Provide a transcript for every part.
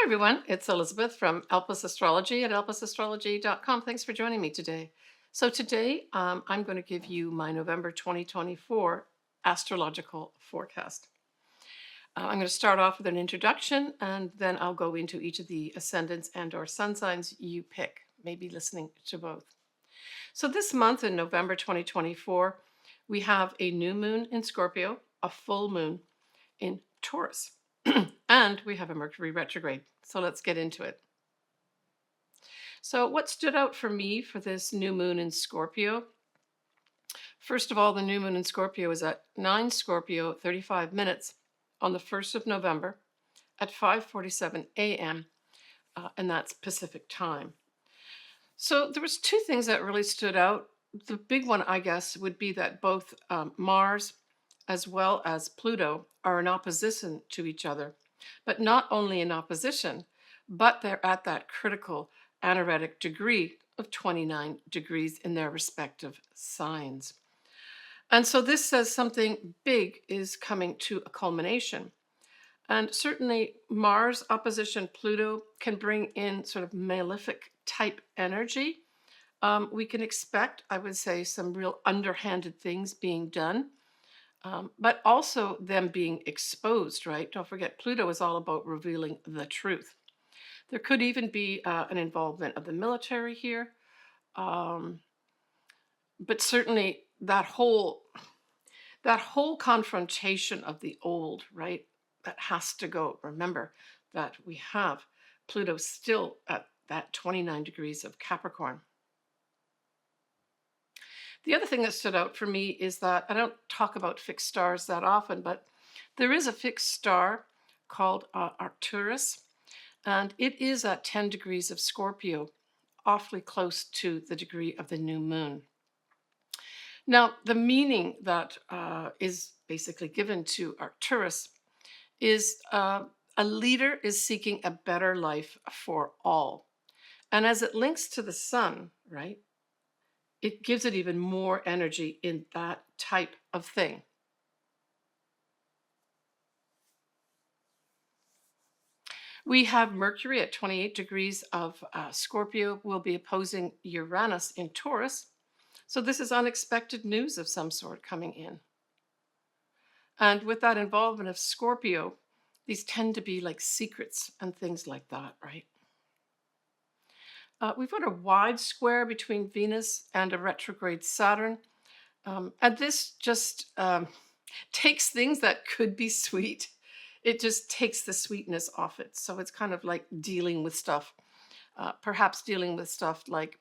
everyone, it's Elizabeth from Astrology at elpisastrology.com. Thanks for joining me today. So today I'm going to give you my November 2024 astrological forecast. I'm going to start off with an introduction and then I'll go into each of the ascendants and or sun signs you pick, maybe listening to both. So this month in November 2024, we have a new moon in Scorpio, a full moon in Taurus. And we have a Mercury retrograde. So let's get into it. So what stood out for me for this new moon in Scorpio? First of all, the new moon in Scorpio is at 9 Scorpio, 35 minutes on the 1st of November at 5:47 a.m. And that's Pacific time. So there was two things that really stood out. The big one, I guess, would be that both Mars as well as Pluto are in opposition to each other, but not only in opposition, but they're at that critical anorectic degree of 29 degrees in their respective signs. And so this says something big is coming to a culmination. And certainly Mars opposition Pluto can bring in sort of malefic type energy. We can expect, I would say, some real underhanded things being done. But also them being exposed, right? Don't forget, Pluto is all about revealing the truth. There could even be an involvement of the military here. But certainly that whole confrontation of the old, right? That has to go. Remember that we have Pluto still at that 29 degrees of Capricorn. The other thing that stood out for me is that I don't talk about fixed stars that often, but there is a fixed star called Arcturus, and it is at 10 degrees of Scorpio, awfully close to the degree of the new moon. Now, the meaning that is basically given to Arcturus is a leader is seeking a better life for all. And as it links to the sun, right? It gives it even more energy in that type of thing. We have Mercury at 28 degrees of Scorpio will be opposing Uranus in Taurus. So this is unexpected news of some sort coming in. And with that involvement of Scorpio, these tend to be like secrets and things like that, right? We've got a wide square between Venus and a retrograde Saturn. And this just takes things that could be sweet. It just takes the sweetness off it. So it's kind of like dealing with stuff, perhaps dealing with stuff like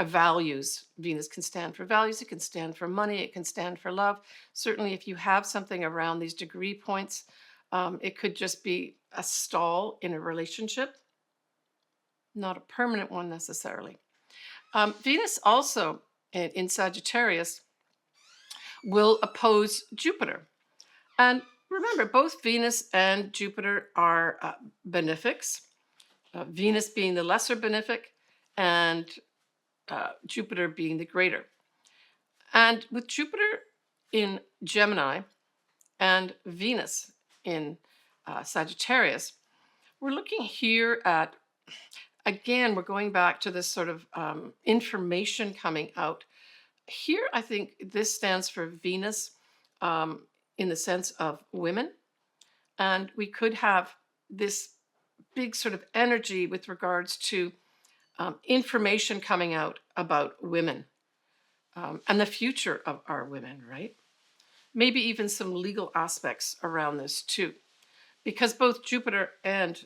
values. Venus can stand for values. It can stand for money. It can stand for love. Certainly if you have something around these degree points, it could just be a stall in a relationship. Not a permanent one necessarily. Venus also in Sagittarius will oppose Jupiter. And remember, both Venus and Jupiter are benefics, Venus being the lesser benefic and Jupiter being the greater. And with Jupiter in Gemini and Venus in Sagittarius, we're looking here at, again, we're going back to this sort of information coming out. Here, I think this stands for Venus in the sense of women. And we could have this big sort of energy with regards to information coming out about women and the future of our women, right? Maybe even some legal aspects around this too, because both Jupiter and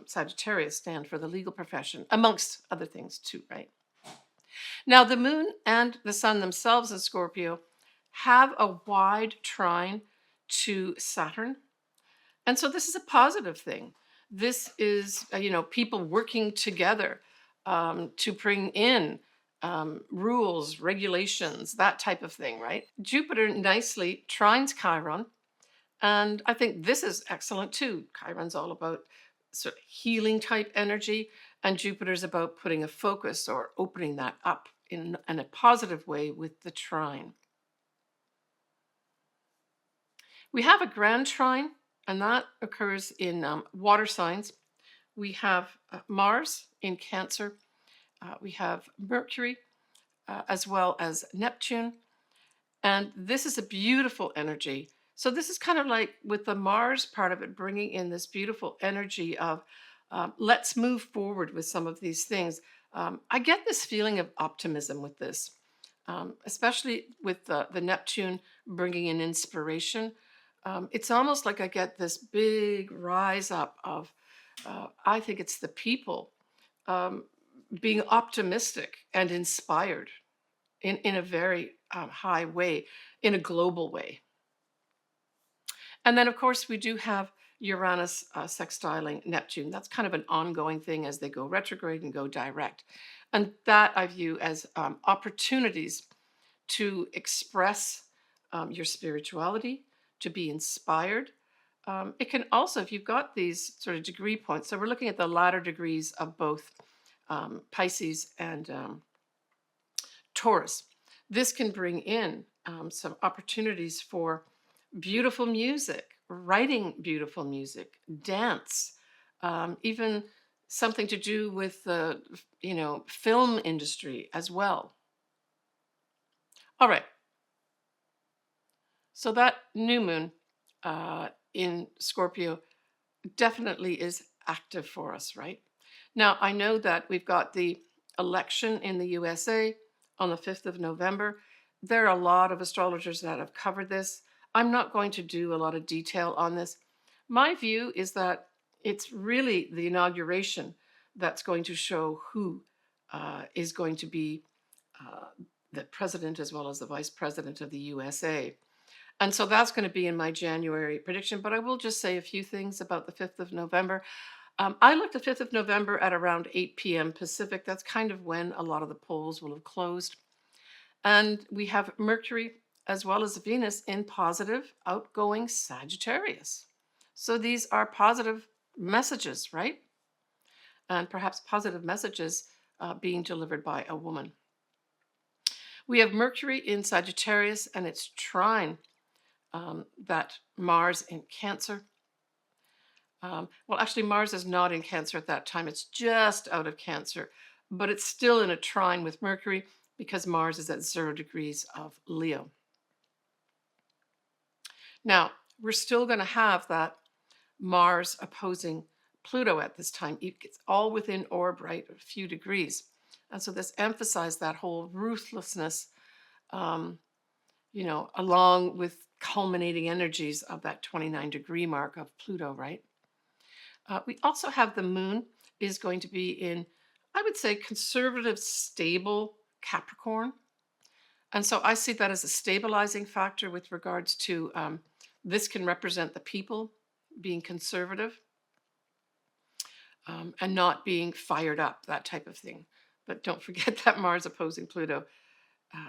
Sagittarius stand for the legal profession, amongst other things too, right? Now, the moon and the sun themselves in Scorpio have a wide trine to Saturn. And so this is a positive thing. This is, people working together to bring in rules, regulations, that type of thing, right? Jupiter nicely trines Chiron. And I think this is excellent too. Chiron's all about sort of healing type energy, and Jupiter's about putting a focus or opening that up in a positive way with the trine. We have a grand trine, and that occurs in water signs. we have Mars in Cancer, we have Mercury, as well as Neptune. And this is a beautiful energy. So, this is kind of like with the Mars part of it, bringing in this beautiful energy of let's move forward with some of these things. I get this feeling of optimism with this, especially with the Neptune bringing in inspiration. It's almost like I get this big rise up of, I think it's the people um, being optimistic and inspired in a very high way, in a global way. And then, of course, we do have Uranus sextiling Neptune. That's kind of an ongoing thing as they go retrograde and go direct. And that I view as opportunities to express your spirituality, to be inspired. It can also, if you've got these sort of degree points, so we're looking at the latter degrees of both Pisces and Taurus. This can bring in some opportunities for beautiful music, writing beautiful music, dance, even something to do with the film industry as well. All right, so that new moon in Scorpio definitely is active for us, right? Now, I know that we've got the election in the USA on the 5th of November. There are a lot of astrologers that have covered this. I'm not going to do a lot of detail on this. My view is that it's really the inauguration that's going to show who is going to be uh, the president as well as the vice president of the USA. And so that's going to be in my January prediction. But I will just say a few things about the 5th of November. I looked the 5th of November at around 8 p.m. Pacific. That's kind of when a lot of the polls will have closed. And we have Mercury as well as Venus in positive, outgoing Sagittarius. So these are positive messages, right? And perhaps positive messages being delivered by a woman. We have Mercury in Sagittarius and its trine that Mars in Cancer. Well, actually, Mars is not in Cancer at that time. It's just out of Cancer, but it's still in a trine with Mercury because Mars is at 0 degrees of Leo. Now, we're still going to have that Mars opposing Pluto at this time. It's all within orb, right? A few degrees. And so this emphasized that whole ruthlessness, along with culminating energies of that 29-degree mark of Pluto, right? We also have the moon is going to be in, I would say, conservative, stable Capricorn. And so I see that as a stabilizing factor with regards to this can represent the people being conservative and not being fired up, that type of thing. But don't forget that Mars opposing Pluto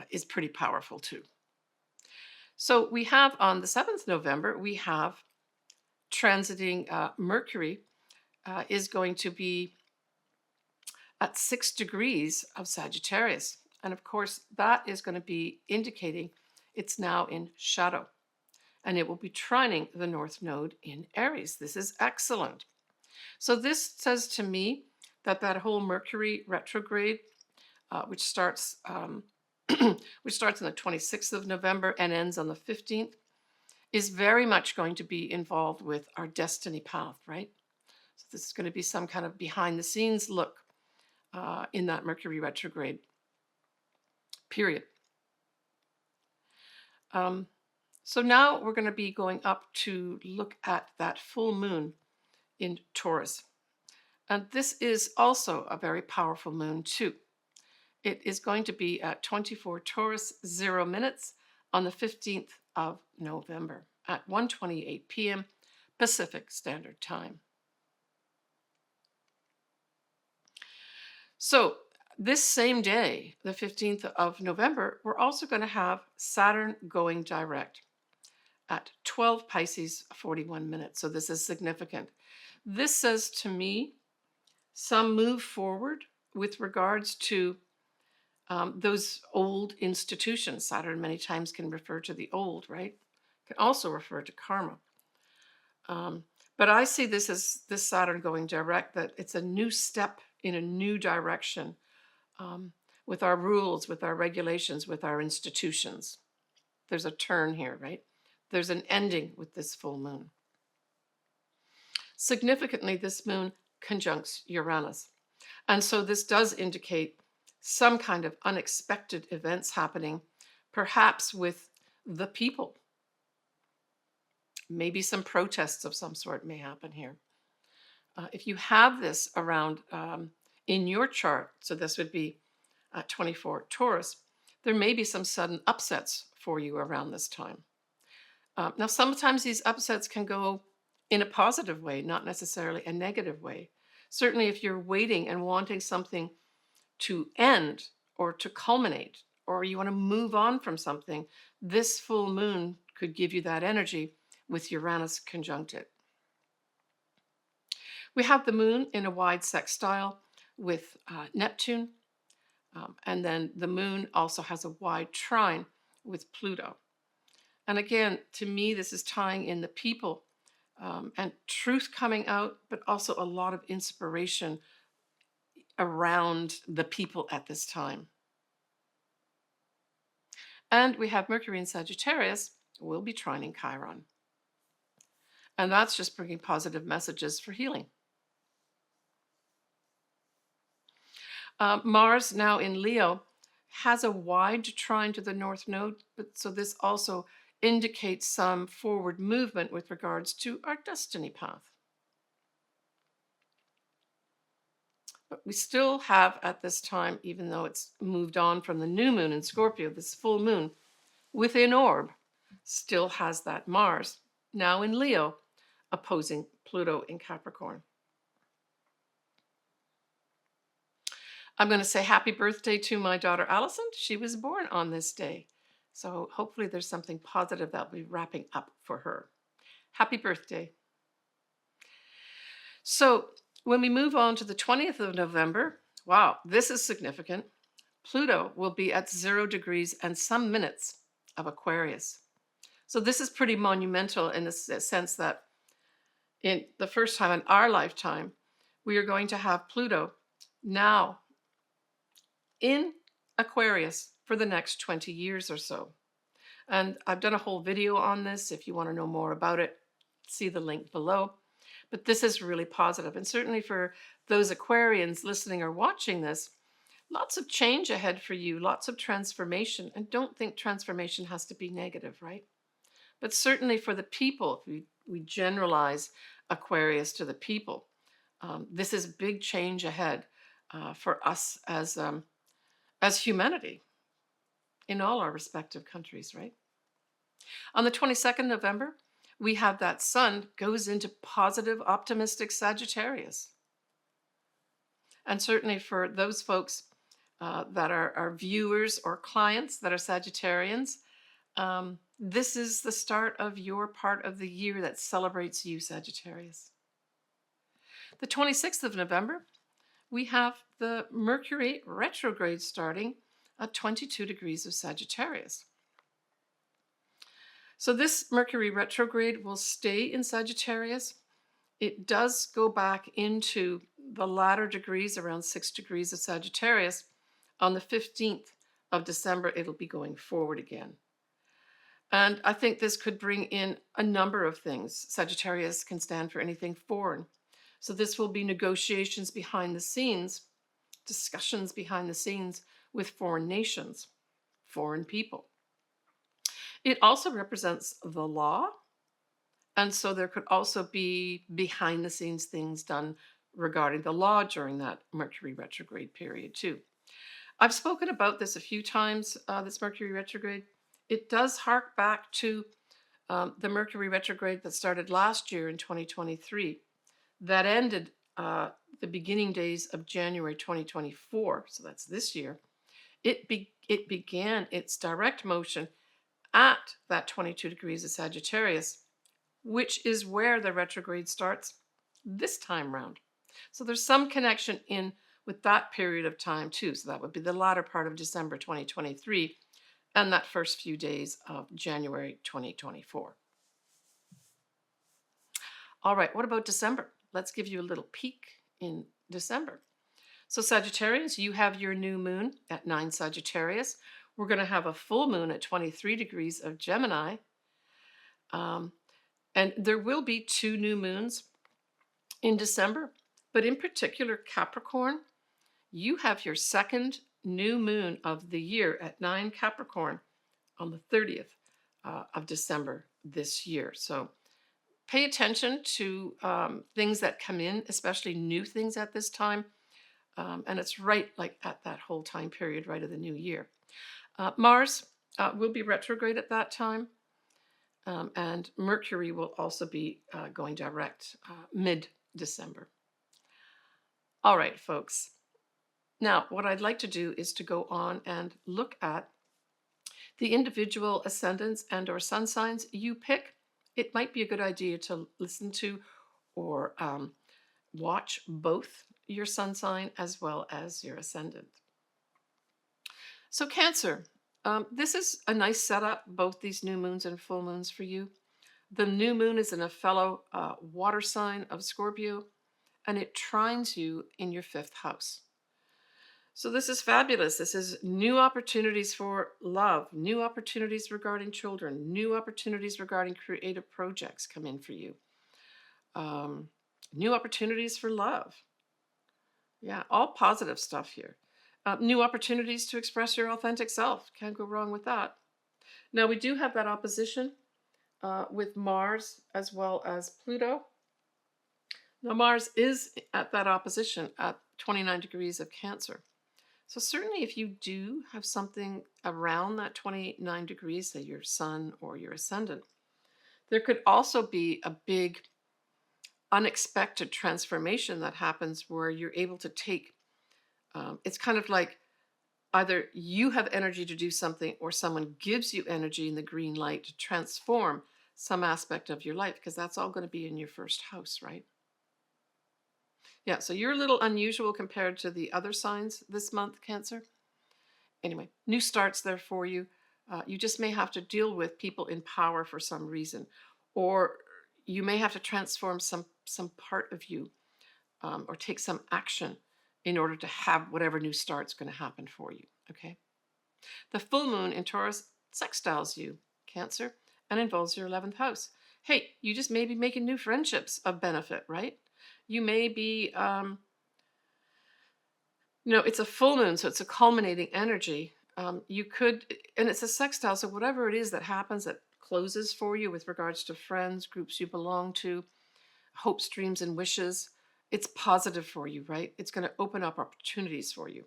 is pretty powerful too. So we have on the 7th November, we have transiting Mercury is going to be at 6 degrees of Sagittarius. And of course, that is going to be indicating it's now in shadow. And it will be trining the North Node in Aries. This is excellent. So this says to me that that whole Mercury retrograde, which starts which starts on the 26th of November and ends on the 15th, is very much going to be involved with our destiny path, right? So this is going to be some kind of behind the scenes look in that Mercury retrograde period. So now we're going to be going up to look at that full moon in Taurus. And this is also a very powerful moon too. It is going to be at 24 Taurus 0 minutes on the 15th of November at 1:28 p.m. Pacific Standard Time. So this same day, the 15th of November, we're also going to have Saturn going direct at 12 Pisces 41 minutes. So this is significant. This says to me some move forward with regards to those old institutions. Saturn many times can refer to the old, right? Can also refer to karma. But I see this as this Saturn going direct, that it's a new step in a new direction, um, with our rules, with our regulations, with our institutions. There's a turn here, right? There's an ending with this full moon. Significantly, this moon conjuncts Uranus. And so this does indicate some kind of unexpected events happening, perhaps with the people. Maybe some protests of some sort may happen here. If you have this around in your chart, so this would be 24 Taurus, there may be some sudden upsets for you around this time. Now, sometimes these upsets can go in a positive way, not necessarily a negative way. Certainly, if you're waiting and wanting something to end or to culminate, or you want to move on from something, this full moon could give you that energy with Uranus conjunct it. We have the moon in a wide sextile with Neptune, and then the moon also has a wide trine with Pluto. And again, to me, this is tying in the people and truth coming out, but also a lot of inspiration around the people at this time. And we have Mercury in Sagittarius will be trining Chiron. And that's just bringing positive messages for healing. Mars now in Leo has a wide trine to the North Node, but so this also indicates some forward movement with regards to our destiny path. But we still have at this time, even though it's moved on from the new moon in Scorpio, this full moon within orb still has that Mars, now in Leo, opposing Pluto in Capricorn. I'm going to say happy birthday to my daughter Allison. She was born on this day. So hopefully there's something positive that'll be wrapping up for her. Happy birthday. So when we move on to the 20th of November, wow, this is significant. Pluto will be at 0 degrees and some minutes of Aquarius. So this is pretty monumental in the sense that in the first time in our lifetime, we are going to have Pluto now in Aquarius for the next 20 years or so. And I've done a whole video on this. If you want to know more about it, see the link below. But this is really positive. And certainly for those Aquarians listening or watching this, lots of change ahead for you, lots of transformation. And don't think transformation has to be negative, right? But certainly for the people, if we generalize Aquarius to the people, this is big change ahead for us as humanity in all our respective countries, right? On the 22nd of November, we have that sun goes into positive, optimistic Sagittarius. And certainly for those folks that are viewers or clients that are Sagittarians, this is the start of your part of the year that celebrates you, Sagittarius. The 26th of November, we have the Mercury retrograde starting at 22 degrees of Sagittarius. So this Mercury retrograde will stay in Sagittarius. It does go back into the latter degrees, around 6 degrees of Sagittarius. On the 15th of December, it'll be going forward again. And I think this could bring in a number of things. Sagittarius can stand for anything foreign. So this will be negotiations behind the scenes, discussions behind the scenes with foreign nations, foreign people. It also represents the law. And so there could also be behind the scenes things done regarding the law during that Mercury retrograde period too. I've spoken about this a few times, this Mercury retrograde. It does hark back to the Mercury retrograde that started last year in 2023, that ended the beginning days of January 2024, so that's this year. It began its direct motion at that 22 degrees of Sagittarius, which is where the retrograde starts this time round. So there's some connection in with that period of time too. So that would be the latter part of December 2023 and that first few days of January 2024. All right, what about December? Let's give you a little peek in December. So, Sagittarius, you have your new moon at 9 Sagittarius. We're going to have a full moon at 23 degrees of Gemini. Um, and there will be 2 new moons in December. But in particular, Capricorn, you have your second new moon of the year at 9 Capricorn on the 30th of December this year. So pay attention to things that come in, especially new things at this time. And it's right like at that whole time period, right of the new year. Mars will be retrograde at that time. And Mercury will also be going direct mid-December. All right, folks. Now, what I'd like to do is to go on and look at the individual ascendants and or sun signs you pick. It might be a good idea to listen to or watch both your sun sign as well as your ascendant. So Cancer, this is a nice setup, both these new moons and full moons for you. The new moon is in a fellow water sign of Scorpio, and it trines you in your 5th house. So this is fabulous. This is new opportunities for love, new opportunities regarding children, new opportunities regarding creative projects come in for you. New opportunities for love. Yeah, all positive stuff here. New opportunities to express your authentic self. Can't go wrong with that. Now, we do have that opposition with Mars as well as Pluto. Now, Mars is at that opposition at 29 degrees of Cancer. So certainly if you do have something around that 29 degrees, say your sun or your ascendant, there could also be a big unexpected transformation that happens where you're able to take, it's kind of like either you have energy to do something or someone gives you energy in the green light to transform some aspect of your life, because that's all going to be in your 1st house, right? Yeah, so you're a little unusual compared to the other signs this month, Cancer. Anyway, new starts there for you. You just may have to deal with people in power for some reason, or you may have to transform some part of you, or take some action in order to have whatever new start's going to happen for you. Okay. The full moon in Taurus sextiles you, Cancer, and involves your 11th house. Hey, you just may be making new friendships of benefit, right? You may be, it's a full moon, so it's a culminating energy. You could, and it's a sextile, so whatever it is that happens that closes for you with regards to friends, groups you belong to, hopes, dreams, and wishes, it's positive for you, right? It's going to open up opportunities for you.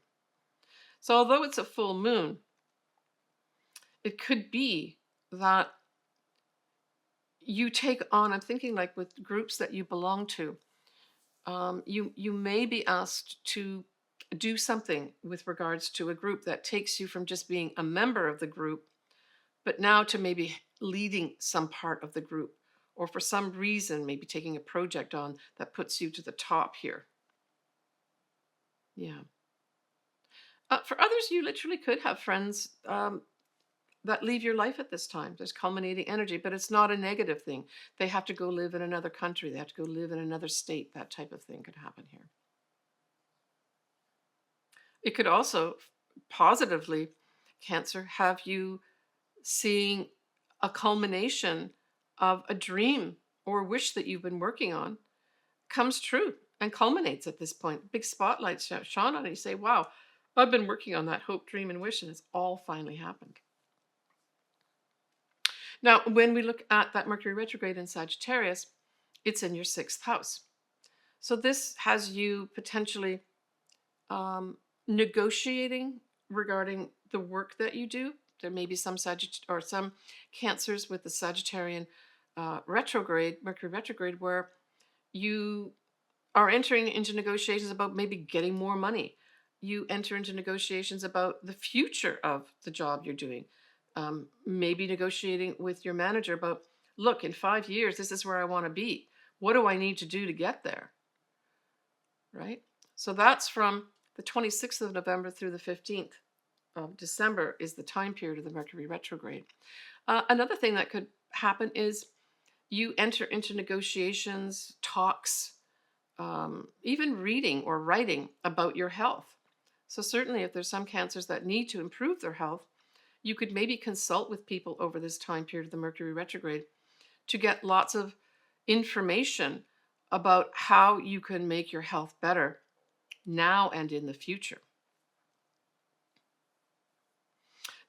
So although it's a full moon, it could be that you take on, I'm thinking like with groups that you belong to, you may be asked to do something with regards to a group that takes you from just being a member of the group, but now to maybe leading some part of the group, or for some reason, maybe taking a project on that puts you to the top here. Yeah. For others, you literally could have friends that leave your life at this time. There's culminating energy, but it's not a negative thing. They have to go live in another country. They have to go live in another state. That type of thing could happen here. It could also positively, Cancer, have you seeing a culmination of a dream or wish that you've been working on comes true and culminates at this point. Big spotlight shone on it. You say, wow, I've been working on that hope, dream, and wish, and it's all finally happened. Now, when we look at that Mercury retrograde in Sagittarius, it's in your 6th house. So this has you potentially negotiating regarding the work that you do. There may be some some Cancers with the Sagittarian retrograde, Mercury retrograde, where you are entering into negotiations about maybe getting more money. You enter into negotiations about the future of the job you're doing. Maybe negotiating with your manager about, look, in 5 years, this is where I want to be. What do I need to do to get there? Right? So that's from the 26th of November through the 15th of December is the time period of the Mercury retrograde. Another thing that could happen is you enter into negotiations, talks, even reading or writing about your health. So certainly if there's some cancers that need to improve their health, you could maybe consult with people over this time period of the Mercury retrograde to get lots of information about how you can make your health better now and in the future.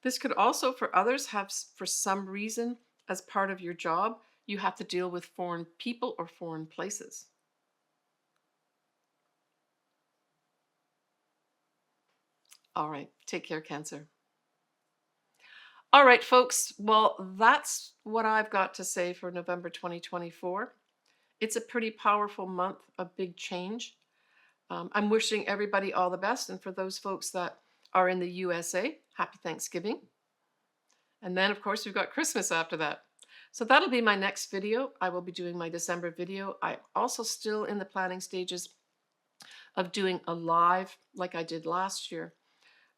This could also, for others, have for some reason, as part of your job, you have to deal with foreign people or foreign places. All right, take care, Cancer. All right, folks. Well, that's what I've got to say for November 2024. It's a pretty powerful month of big change. I'm wishing everybody all the best. And for those folks that are in the USA, happy Thanksgiving. And then, of course, we've got Christmas after that. So that'll be my next video. I will be doing my December video. I'm also still in the planning stages of doing a live, like I did last year,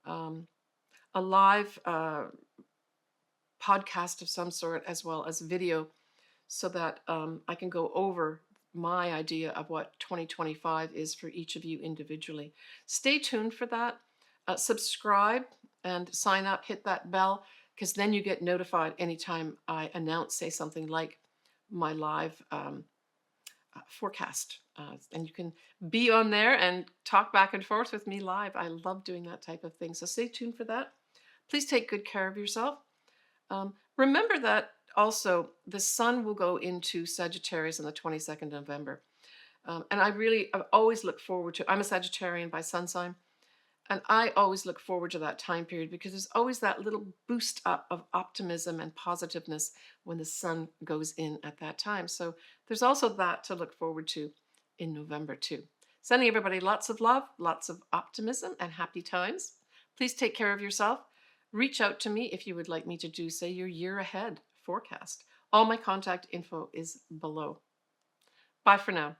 a live podcast of some sort, as well as video, so that I can go over my idea of what 2025 is for each of you individually. Stay tuned for that. Subscribe and sign up, hit that bell, because then you get notified anytime I announce, say, something like my live forecast. And you can be on there and talk back and forth with me live. I love doing that type of thing. So stay tuned for that. Please take good care of yourself. Remember that also the sun will go into Sagittarius on the 22nd of November. And I've always look forward to, I'm a Sagittarian by sun sign, and I always look forward to that time period because there's always that little boost up of optimism and positiveness when the sun goes in at that time. So there's also that to look forward to in November too. Sending everybody lots of love, lots of optimism, and happy times. Please take care of yourself. Reach out to me if you would like me to do, say, your year ahead forecast. All my contact info is below. Bye for now.